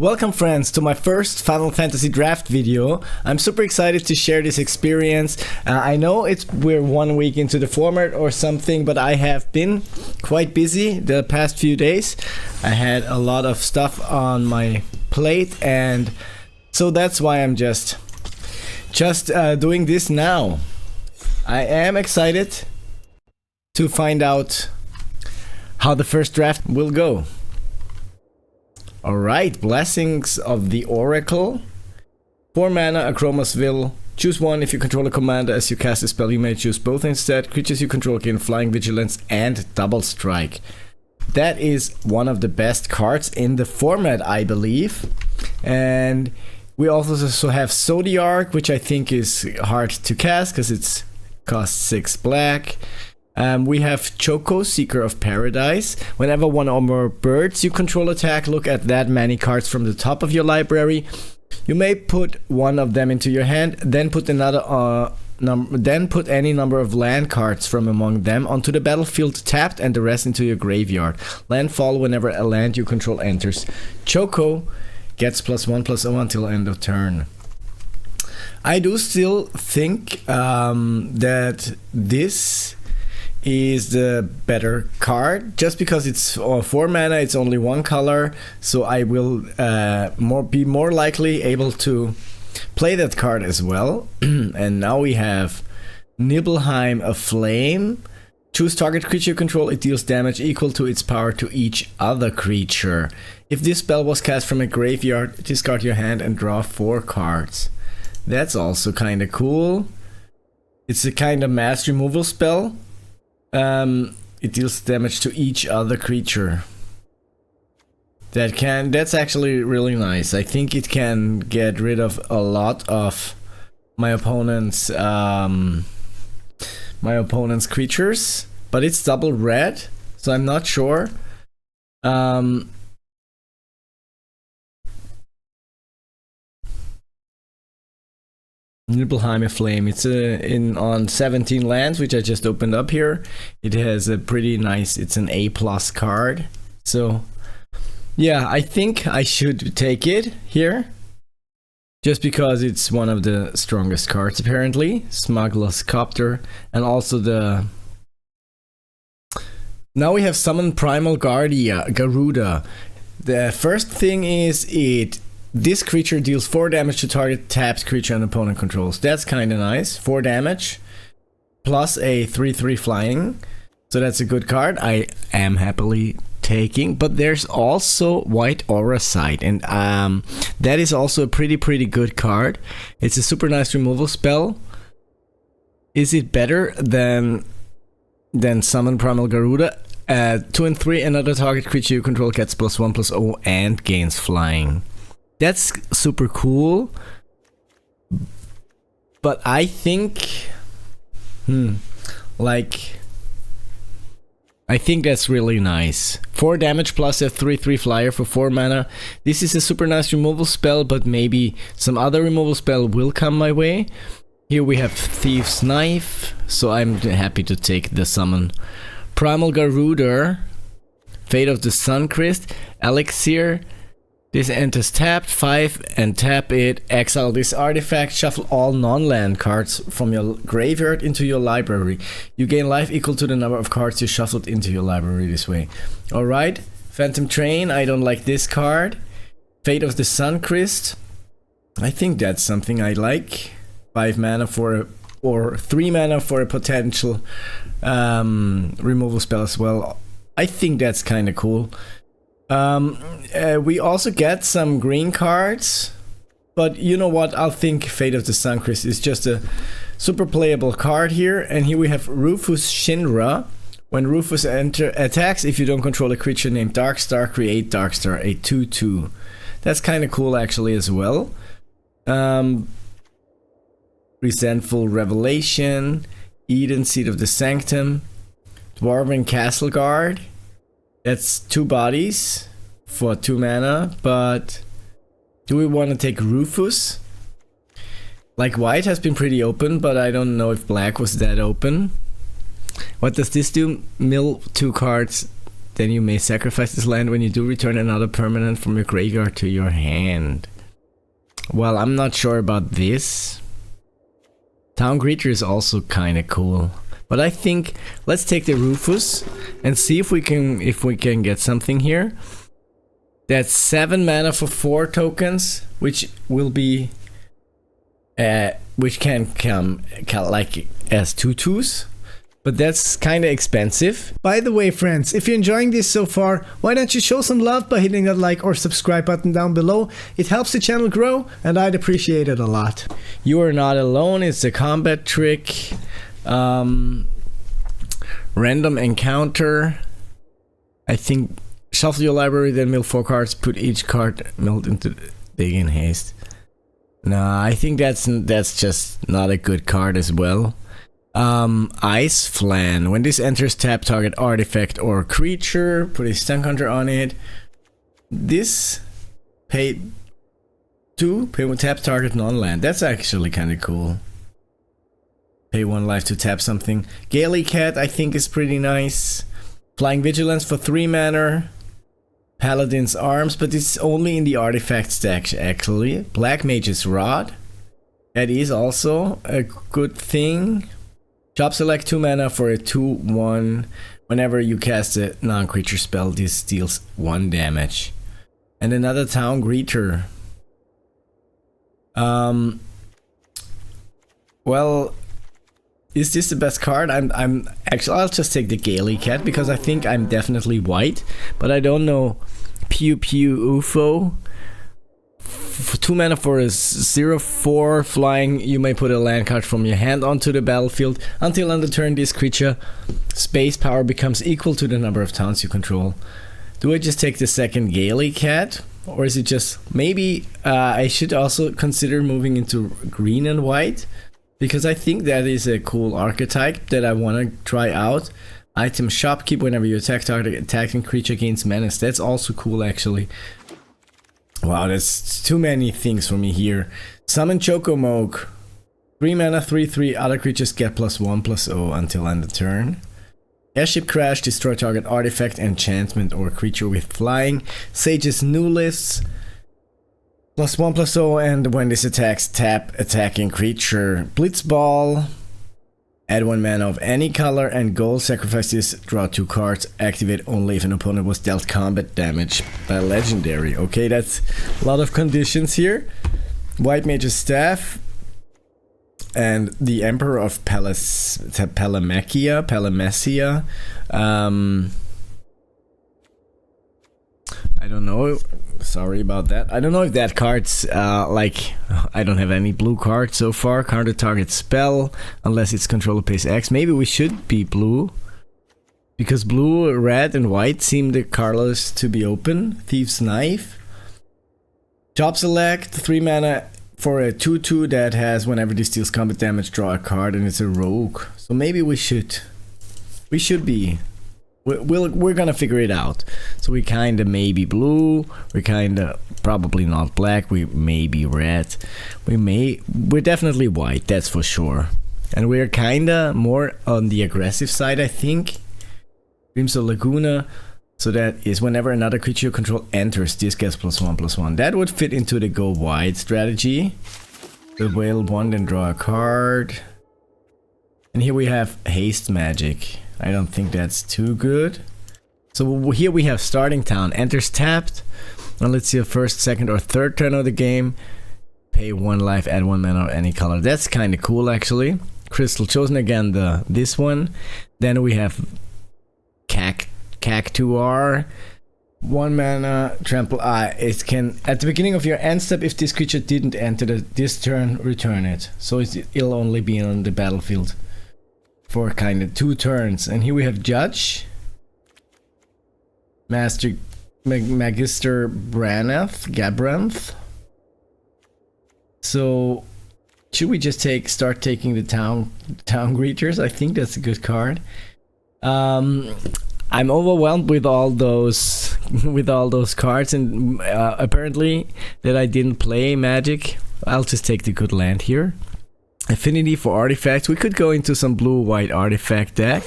Welcome friends to my first Final Fantasy draft video. I'm super excited to share this experience. I know we're 1 week into the format or something, but I have been quite busy the past few days. I had a lot of stuff on my plate, and so that's why I'm just doing this now. I am excited to find out how the first draft will go. Alright, Blessings of the Oracle. 4 mana, Acromasville. Choose one. If you control a commander as you cast a spell, you may choose both instead. Creatures you control gain Flying, Vigilance, and Double Strike. That is one of the best cards in the format, I believe. And we also have Zodiark, which I think is hard to cast because it costs 6 black. We have Choco, Seeker of Paradise. Whenever one or more birds you control attack, look at that many cards from the top of your library. You may put one of them into your hand, then put any number of land cards from among them onto the battlefield tapped, and the rest into your graveyard. Landfall whenever a land you control enters. Choco gets +1/+0 until end of turn. I do still think that this is the better card, just because it's 4 mana, it's only 1 color, so I will be more likely able to play that card as well. And now we have Nibelheim Aflame. Choose target creature you control, it deals damage equal to its power to each other creature. If this spell was cast from a graveyard, discard your hand and draw 4 cards. That's also kind of cool. It's a kind of mass removal spell. It deals damage to each other creature. That's actually really nice. I think it can get rid of a lot of my opponent's creatures, but it's double red, so I'm not sure. Nibelheim Flame. It's on 17 lands, which I just opened up here. It has a pretty nice. It's an A+ card. So, yeah, I think I should take it here, just because it's one of the strongest cards apparently. Smuggler's Copter, and also the. Now we have Summon Primal Garuda. The first thing is this creature deals 4 damage to target tapped creature an opponent controls. That's kind of nice. 4 damage plus a 3/3 flying. So that's a good card. I am happily taking. But there's also White Aura Sight, and that is also a pretty good card. It's a super nice removal spell. Is it better than Summon Primal Garuda? 2 and 3, another target creature you control gets +1/+0 and gains flying. That's super cool, but I think, I think that's really nice. 4 damage plus a 3/3 flyer for 4 mana. This is a super nice removal spell, but maybe some other removal spell will come my way. Here we have Thief's Knife, so I'm happy to take the summon. Primal Garuda, Fate of the Suncrist, Elixir. This enters tapped, 5, and tap it. Exile this artifact. Shuffle all non-land cards from your graveyard into your library. You gain life equal to the number of cards you shuffled into your library this way. Alright. Phantom Train. I don't like this card. Fate of the Suncrist. I think that's something I like. 5 mana or 3 mana for a potential removal spell as well. I think that's kind of cool. We also get some green cards, but you know what? I'll think Fate of the Suncrist is just a super playable card here. And here we have Rufus Shinra. When Rufus attacks, if you don't control a creature named Darkstar, create Darkstar, a 2/2. That's kind of cool actually as well. Resentful Revelation, Eden, Seed of the Sanctum, Dwarven Castle Guard. That's 2 bodies for 2 mana, but do we want to take Rufus? Like, white has been pretty open, but I don't know if black was that open. What does this do? Mill 2 cards then you may sacrifice this land. When you do, return another permanent from your graveyard to your hand. Well, I'm not sure about this. Town Greeter is also kind of cool. But I think let's take the Rufus and see if we can get something here. That's 7 mana for 4 tokens, which will be which can come like as 2/2s. But that's kind of expensive. By the way, friends, if you're enjoying this so far, why don't you show some love by hitting that like or subscribe button down below? It helps the channel grow, and I'd appreciate it a lot. You are not alone. It's a combat trick. Random encounter. I think shuffle your library, then mill 4 cards. Put each card milled into dig in haste. Nah, I think that's just not a good card as well. Ice Flan. When this enters, tap target artifact or creature, put a stun counter on it. This pay 2, pay 1, tap target non-land. That's actually kind of cool. Pay 1 life to tap something. Gaily Cat I think is pretty nice. Flying Vigilance for 3 mana. Paladin's Arms, but it's only in the artifact stack actually. Black Mage's Rod. That is also a good thing. Chop Select 2 mana for a 2/1. Whenever you cast a non-creature spell, this deals 1 damage. And another Town Greeter. Well, is this the best card? I'm actually, I'll just take the Gaily Cat because I think I'm definitely white, but I don't know. Pew Pew UFO. 2 mana for a 0/4 flying. You may put a land card from your hand onto the battlefield. Until end of turn, this creature space power becomes equal to the number of towns you control. Do I just take the second Gaily Cat? Or is it just... maybe I should also consider moving into green and white? Because I think that is a cool archetype that I want to try out. Item Shopkeep. Whenever you attack target attacking creature gains menace. That's also cool actually. Wow, that's too many things for me here. Summon Chocomoke. 3 mana, 3/3. Other creatures get +1/+0 until end of turn. Airship Crash. Destroy target artifact, enchantment, or creature with flying. Sage's New Lists. +1/+0, and when this attacks, tap attacking creature. Blitzball. Add 1 mana of any color and gold. Sacrifice this, draw 2 cards. Activate only if an opponent was dealt combat damage by legendary. Okay, that's a lot of conditions here. White Mage's Staff. And the Emperor of Palamecia. I don't know. Sorry about that. I don't know if that card's like... I don't have any blue cards so far. Counter target spell unless its controller pays X. Maybe we should be blue. Because blue, red, and white seem the colors to be open. Thief's Knife. Chop Select. 3 mana for a 2/2 that has whenever this deals combat damage, draw a card, and it's a rogue. So maybe we should be... We're gonna figure it out. So we kinda may be blue, we're kinda probably not black, we may be red, we're definitely white, that's for sure. And we're kinda more on the aggressive side, I think. Dreams of Laguna. So that is whenever another creature you control enters, this gets +1/+1. That would fit into the go wide strategy. The whale 1, then draw a card. And here we have Haste Magic. I don't think that's too good. So here we have Starting Town. Enters tapped. And let's see the first, second, or third turn of the game. Pay 1 life, add 1 mana of any color. That's kind of cool actually. Crystal Chosen again, this one. Then we have Cactuar. 1 mana, trample. It can, at the beginning of your end step, if this creature didn't enter this turn, return it. So it'll only be on the battlefield for kind of 2 turns. And here we have Judge. Magister Gabranth. So should we just start taking the town greeters? I think that's a good card. I'm overwhelmed with all those cards, and apparently that I didn't play Magic. I'll just take the good land here. Affinity for artifacts. We could go into some blue-white artifact deck,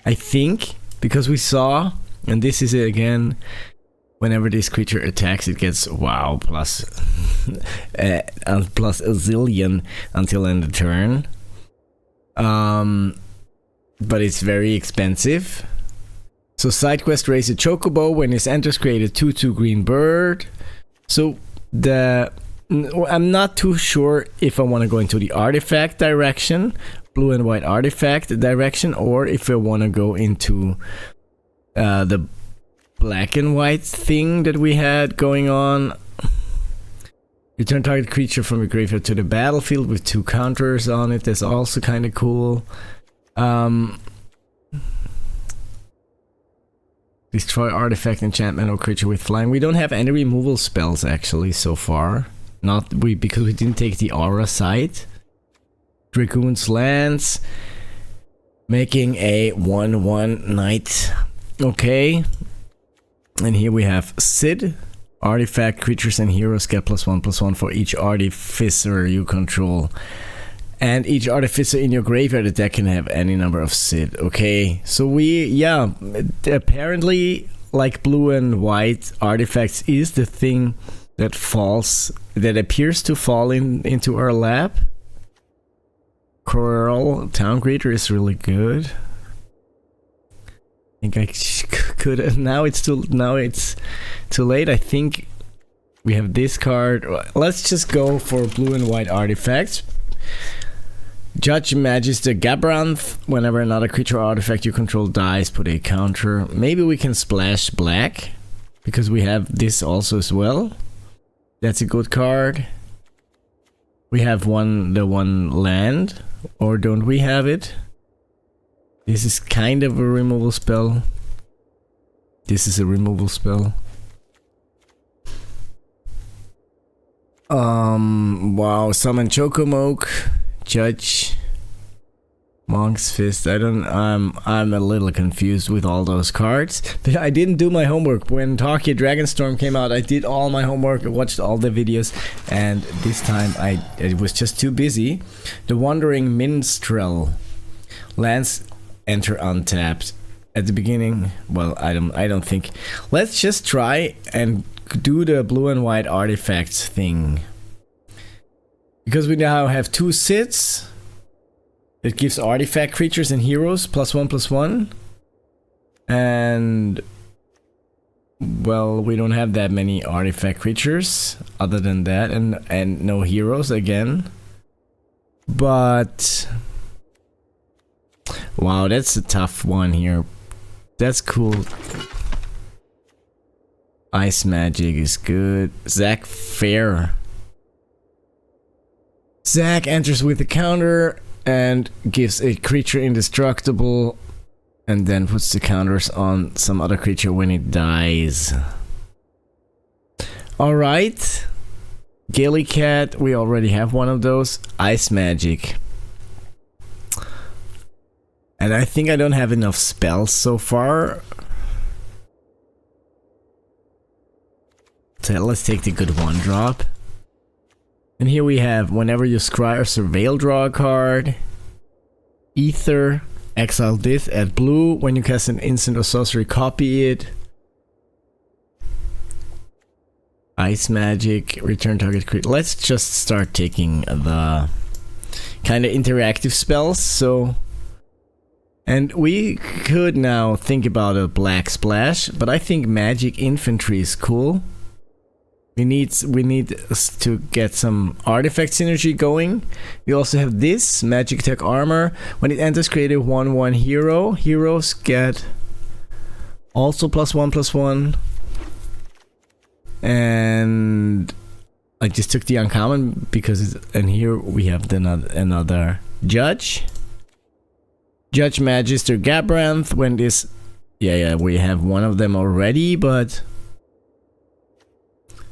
I think, because we saw And this is it again. Whenever this creature attacks, it gets wow plus plus a zillion until end of turn. But it's very expensive. So side quest, raise a chocobo. When this enters, create a 2/2 green bird. So I'm not too sure if I want to go into the artifact direction, blue and white artifact direction, or if I want to go into the black and white thing that we had going on. Return target creature from your graveyard to the battlefield with 2 counters on it. That's also kind of cool. Destroy artifact, enchantment, or creature with flying. We don't have any removal spells actually so far. Because we didn't take the aura side. Dragoon's Lance, making a 1/1 knight. Okay. And here we have Sid. Artifact, creatures, and heroes get +1/+1 for each artificer you control. And each artificer in your graveyard deck can have any number of Sid. Okay, so apparently, like blue and white artifacts is the thing that appears to fall into our lap. Coral Town Greeter is really good. I think I could. Now it's too late. I think we have this card. Let's just go for blue and white artifacts. Judge Magister Gabranth. Whenever another creature or artifact you control dies, put a counter. Maybe we can splash black because we have this also as well. That's a good card. We have the one land, or don't we have it? This is kind of a removal spell. This is a removal spell. Wow, summon Chocomoke, Judge, Monk's Fist. I'm a little confused with all those cards. But I didn't do my homework. When Tarkia Dragonstorm came out, I did all my homework, watched all the videos, and this time it was just too busy. The Wandering Minstrel. Lands enter untapped. At the beginning, well, I don't think. Let's just try and do the blue and white artifacts thing. Because we now have 2 Sids. It gives artifact creatures and heroes +1/+1. And well, we don't have that many artifact creatures other than that, and no heroes again. But wow, that's a tough one here. That's cool. Ice Magic is good. Zac Fair. Zac enters with a counter and gives a creature indestructible, and then puts the counters on some other creature when it dies. Alright. Gaily Cat, we already have one of those. Ice Magic. And I think I don't have enough spells so far. So let's take the good 1-drop. And here we have, whenever you scry or surveil, draw a card. Ether, exile this, add blue. When you cast an instant or sorcery, copy it. Ice Magic, return target creature. Let's just start taking the kind of interactive spells. So, and we could now think about a black splash, but I think Magic Infantry is cool. We need to get some artifact synergy going. We also have this Magic Tech Armor. When it enters, create a 1/1 hero. Heroes get also +1/+1. And I just took the uncommon because and here we have another Judge. Judge Magister Gabranth. When this, yeah, we have one of them already, but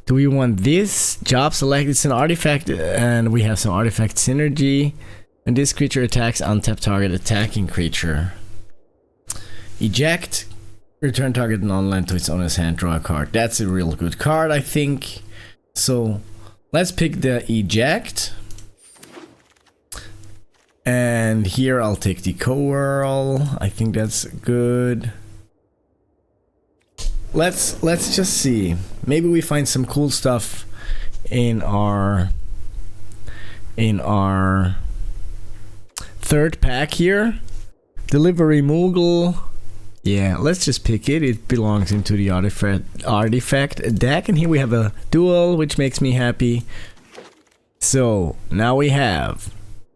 do we want this? Job select, it's an artifact, and we have some artifact synergy. And this creature attacks untapped target attacking creature. Eject, return target non-land to its owner's hand, draw a card. That's a real good card, I think. So let's pick the Eject. And here I'll take the Coral. I think that's good. let's just see. Maybe we find some cool stuff in our third pack here. Delivery Moogle. Yeah, let's just pick it. It belongs into the artifact deck, and here we have a duel, which makes me happy. So now we have,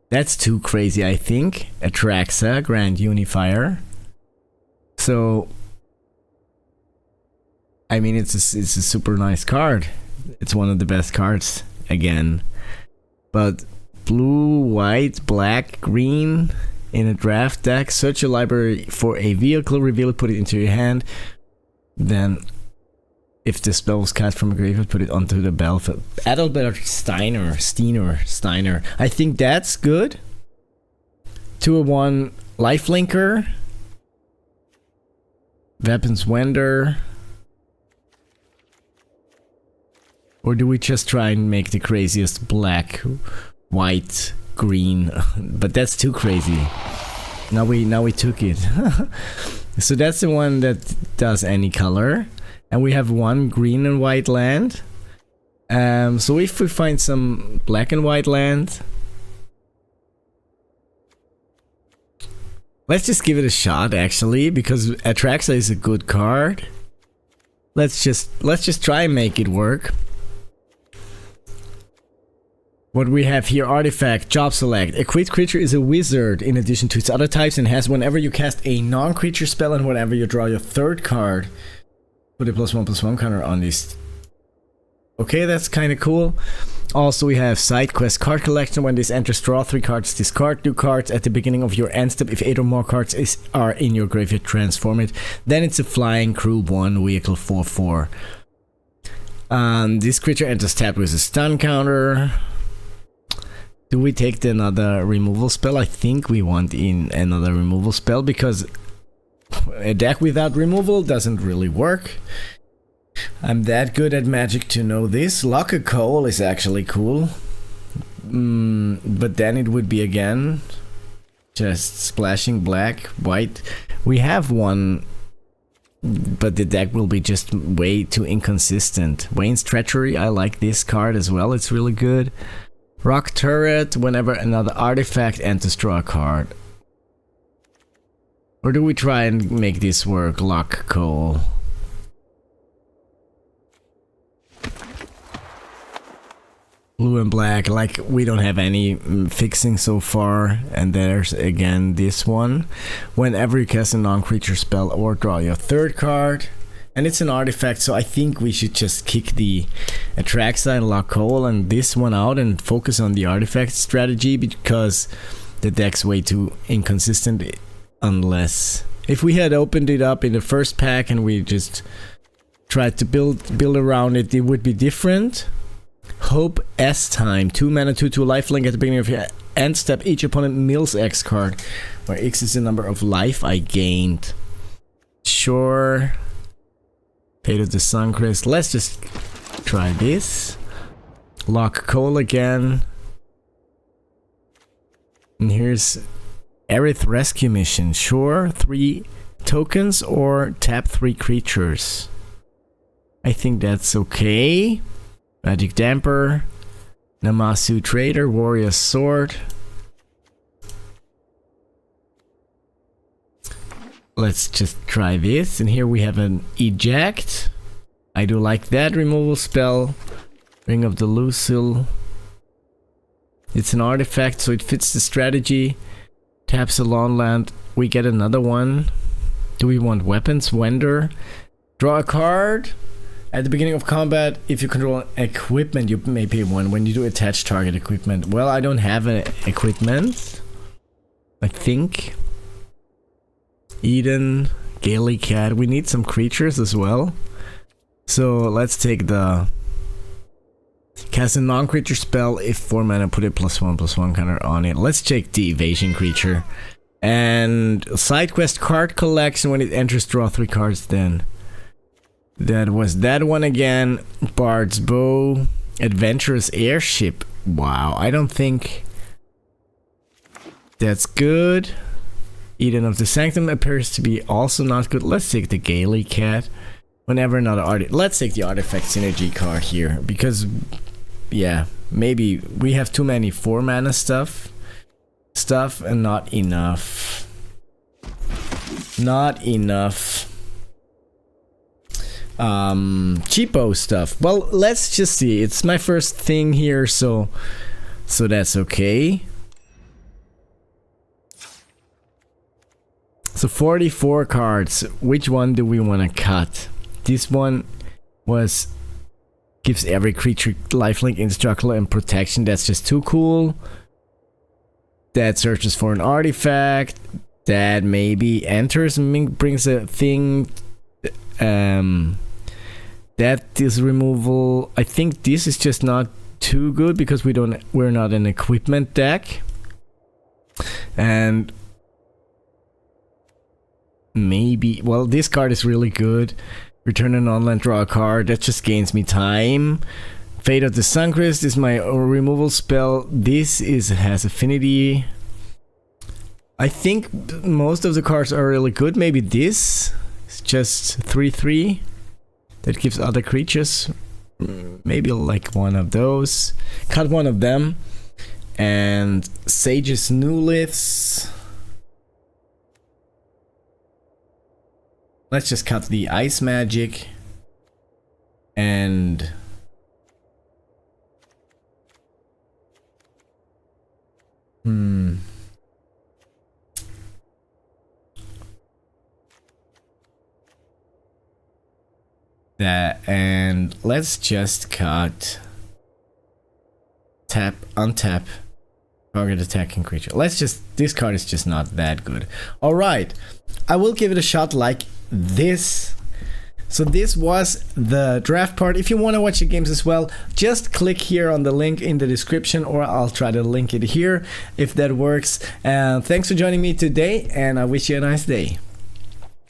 that's too crazy, I think, Atraxa, Grand Unifier. So I mean, it's a super nice card. It's one of the best cards again. But blue, white, black, green in a draft deck. Search your library for a vehicle, reveal it, put it into your hand. Then, if the spell was cast from a graveyard, put it onto the battlefield. Adalbert Steiner. I think that's good. 2/1 Lifelinker. Weapons Wender. Or do we just try and make the craziest black, white, green? But that's too crazy. Now we took it. So that's the one that does any color. And we have one green and white land. So if we find some black and white land, let's just give it a shot actually, because Atraxa is a good card. Let's just try and make it work. What we have here, artifact, job select. Equipped creature is a wizard in addition to its other types and has whenever you cast a non-creature spell and whenever you draw your third card, put a +1/+1 counter on this. Okay, that's kind of cool. Also, we have side quest card collection. When this enters, draw 3 cards, discard 2 cards at the beginning of your end step. If 8 or more cards are in your graveyard, transform it. Then it's a flying crew 1 vehicle 4/4. This creature enters tapped with a stun counter. Do we take another removal spell? I think we want in another removal spell because a deck without removal doesn't really work. I'm that good at Magic to know this. Lock a Coal is actually cool. But then it would be again just splashing black, white. We have one, but the deck will be just way too inconsistent. Wayne's Treachery, I like this card as well. It's really good. Rock Turret, whenever another artifact enters, draw a card. Or do we try and make this work? Lock Coal. Blue and black, like we don't have any fixing so far. And there's again this one. Whenever you cast a non-creature spell or draw your third card. And it's an artifact, so I think we should just kick the Atraxa and Lock Coal and this one out and focus on the artifact strategy because the deck's way too inconsistent. Unless if we had opened it up in the first pack and we just tried to build around it, it would be different. Hope S time, 2 mana, 2/2 lifelink at the beginning of your end step. Each opponent mills X card, where X is the number of life I gained. Sure. Fate of the Suncrest. Let's just try this. Lock Coal again. And here's Aerith Rescue Mission. Sure, 3 tokens or tap 3 creatures. I think that's okay. Magic Damper. Namasu Trader. Warrior Sword. Let's just try this, and here we have an Eject. I do like that removal spell. Ring of the Lucille. It's an artifact, so it fits the strategy. Taps a lawn land. We get another one. Do we want Weapons Wender? Draw a card. At the beginning of combat, if you control equipment, you may pay 1 when you do attach target equipment. Well, I don't have an equipment, I think. Eden, Gaily Cat. We need some creatures as well. So let's take the cast a non-creature spell. If 4 mana, put a +1/+1 counter on it. Let's take the evasion creature. And side quest card collection. When it enters, draw 3 cards then. That was that one again. Bard's Bow. Adventurous Airship. Wow, I don't think that's good. Eden of the Sanctum appears to be also not good. Let's take the Gaily Cat. Whenever another artifact. Let's take the artifact synergy card here because, yeah, maybe we have too many 4 mana stuff and not enough. Cheapo stuff. Well, let's just see. It's my first thing here, so that's okay. So 44 cards. Which one do we want to cut? This one gives every creature lifelink, indestructible, and protection. That's just too cool. That searches for an artifact. That maybe enters and brings a thing. That is removal. I think this is just not too good because we're not an equipment deck. And maybe, well, this card is really good. Return an on-land, draw a card. That just gains me time. Fate of the Suncrist is my removal spell. This has affinity. I think most of the cards are really good. Maybe this is just 3/3. That gives other creatures. Maybe like one of those. Cut one of them. And Sage's New Liths. Let's just cut the Ice Magic. And that, and let's just cut tap, untap, target attacking creature. This card is just not that good. Alright, I will give it a shot like this. So this was the draft part. If you want to watch the games as well, just click here on the link in the description, or I'll try to link it here if that works. Thanks for joining me today, and I wish you a nice day.